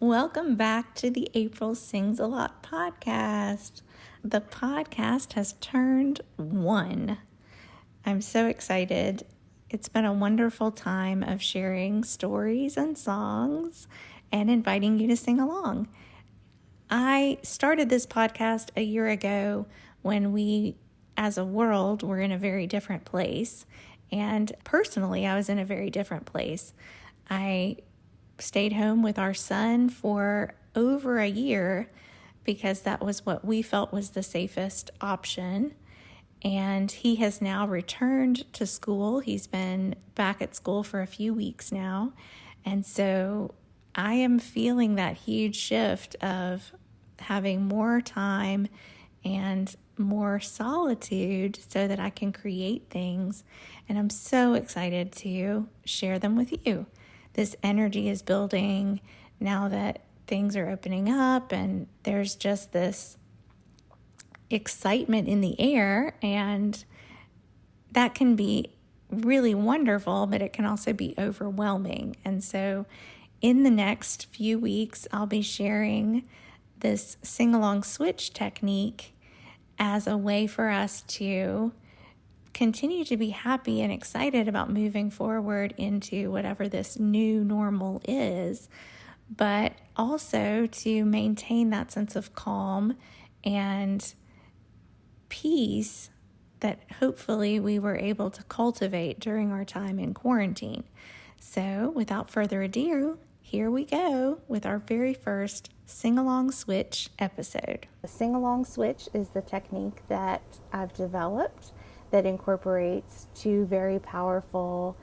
Welcome back to the April Sings a Lot podcast. The podcast has turned 1. I'm so excited. It's been a wonderful time of sharing stories and songs and inviting you to sing along. I started this podcast a year ago when we, as a world, were in a very different place. And personally, I was in a very different place. I stayed home with our son for over a year because that was what we felt was the safest option. And he has now returned to school. He's been back at school for a few weeks now. And so I am feeling that huge shift of having more time and more solitude so that I can create things. And I'm so excited to share them with you. This energy is building now that things are opening up, and there's just this excitement in the air, and that can be really wonderful, but it can also be overwhelming. And so in the next few weeks, I'll be sharing this Singalong Switch technique as a way for us to continue to be happy and excited about moving forward into whatever this new normal is, but also to maintain that sense of calm and peace that hopefully we were able to cultivate during our time in quarantine. So without further ado, here we go with our very first Singalong Switch episode. The Singalong Switch is the technique that I've developed that incorporates two very powerful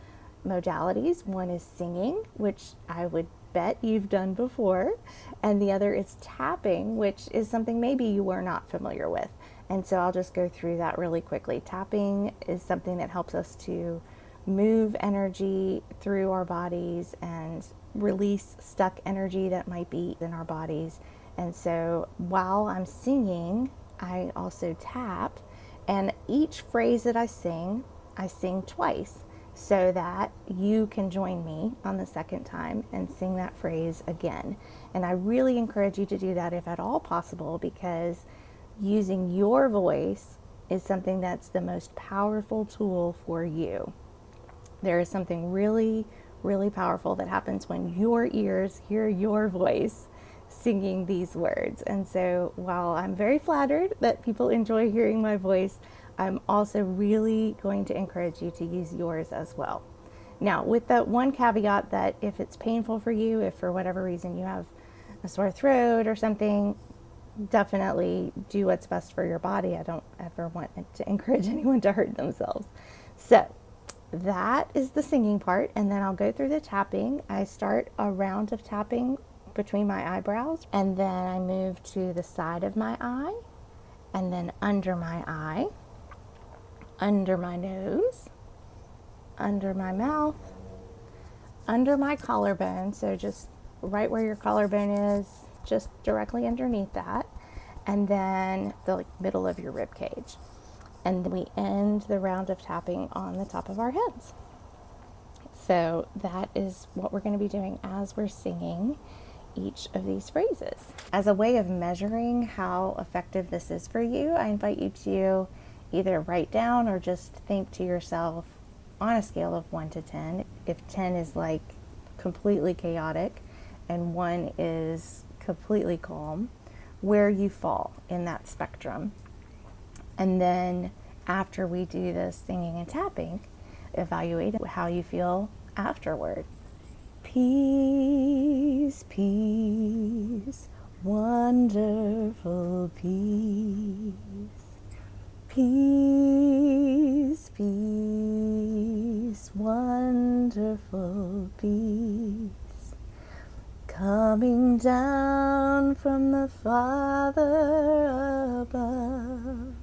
modalities. One is singing, which I would bet you've done before, and the other is tapping, which is something maybe you are not familiar with. And so I'll just go through that really quickly. Tapping is something that helps us to move energy through our bodies and release stuck energy that might be in our bodies. And so while I'm singing, I also tap. And each phrase that I sing twice so that you can join me on the second time and sing that phrase again. And I really encourage you to do that if at all possible, because using your voice is something that's the most powerful tool for you. There is something really, really powerful that happens when your ears hear your voice singing these words. And so while I'm very flattered that people enjoy hearing my voice, I'm also really going to encourage you to use yours as well. Now, with that one caveat that if it's painful for you, if for whatever reason you have a sore throat or something, definitely do what's best for your body. I don't ever want to encourage anyone to hurt themselves. So that is the singing part, and then I'll go through the tapping. I start a round of tapping between my eyebrows, and then I move to the side of my eye, and then under my eye, under my nose, under my mouth, under my collarbone, so just right where your collarbone is, just directly underneath that, and then the middle of your rib cage. And then we end the round of tapping on the top of our heads. So that is what we're going to be doing as we're singing each of these phrases. As a way of measuring how effective this is for you, I invite you to either write down or just think to yourself on a scale of 1 to 10. If 10 is like completely chaotic and 1 is completely calm, where you fall in that spectrum. And then after we do the singing and tapping, evaluate how you feel afterward. Peace, peace, wonderful peace. Peace, peace, wonderful peace. Coming down from the Father above.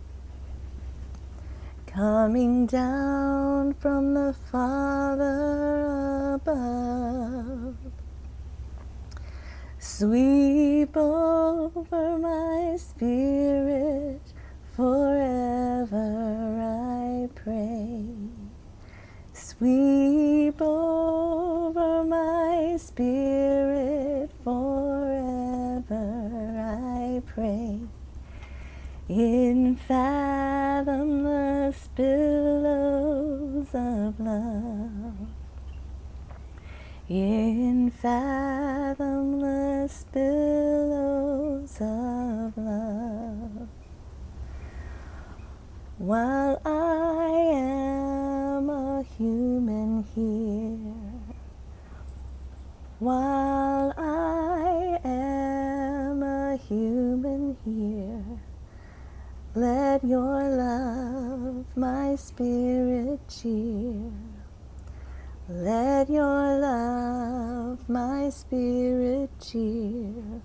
Coming down from the Father above. Sweep over my spirit, forever I pray. Sweep over my spirit, forever pray. In fathomless billows of love, in fathomless billows of love, while I am a human here, while I am a human here, let your love my spirit cheer. Let your love my spirit cheer.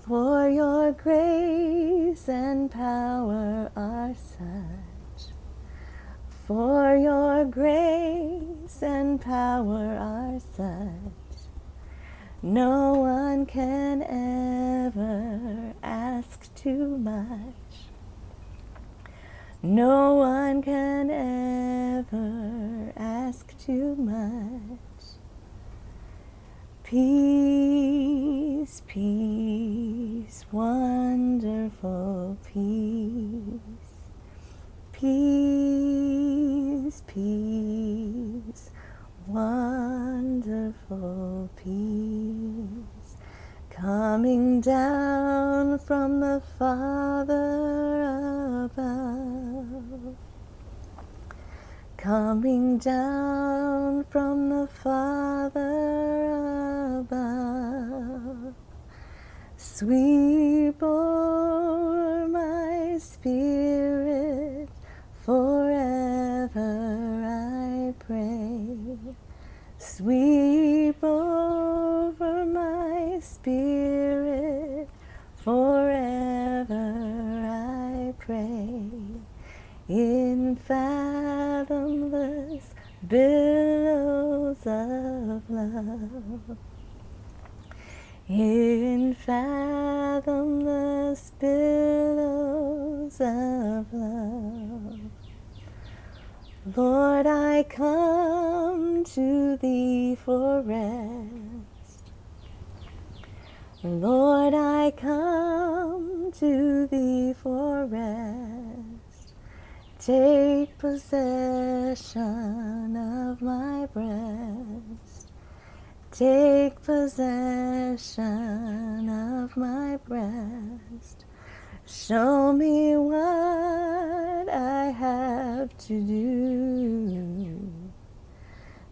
For your grace and power are such. For your grace and power are such. No one can ever ask too much. No one can ever ask too much. Peace, peace, wonderful peace. Peace, peace, wonderful peace, coming down from the Father above, coming down from the Father above. Sweep over my spirit forever, I pray. Sweep over my spirit forever, I pray. In fathomless billows of love, in fathomless billows of love, Lord, I come to thee for rest. Lord, I come to thee for rest. Take possession of my breast. Take possession of my breast. Show me what I have to do.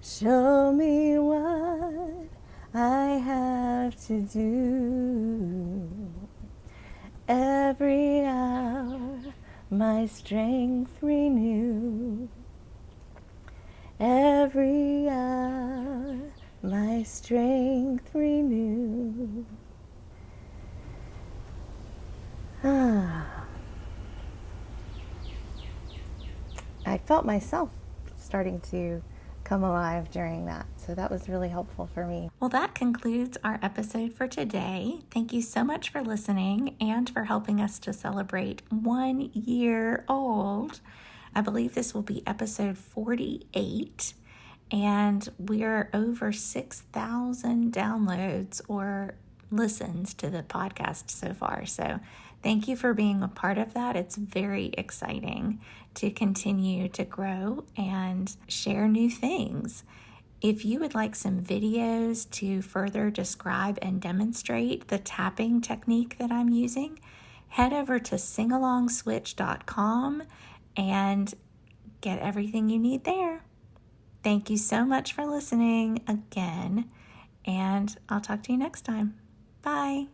Show me what I have to do. Every hour my strength renew. Every hour my strength renew. I felt myself starting to come alive during that, so that was really helpful for me. Well, that concludes our episode for today. Thank you so much for listening and for helping us to celebrate 1 year old. I believe this will be episode 48, and we're over 6,000 downloads or listens to the podcast so far. So thank you for being a part of that. It's very exciting to continue to grow and share new things. If you would like some videos to further describe and demonstrate the tapping technique that I'm using, head over to SingalongSwitch.com and get everything you need there. Thank you so much for listening again, and I'll talk to you next time. Bye.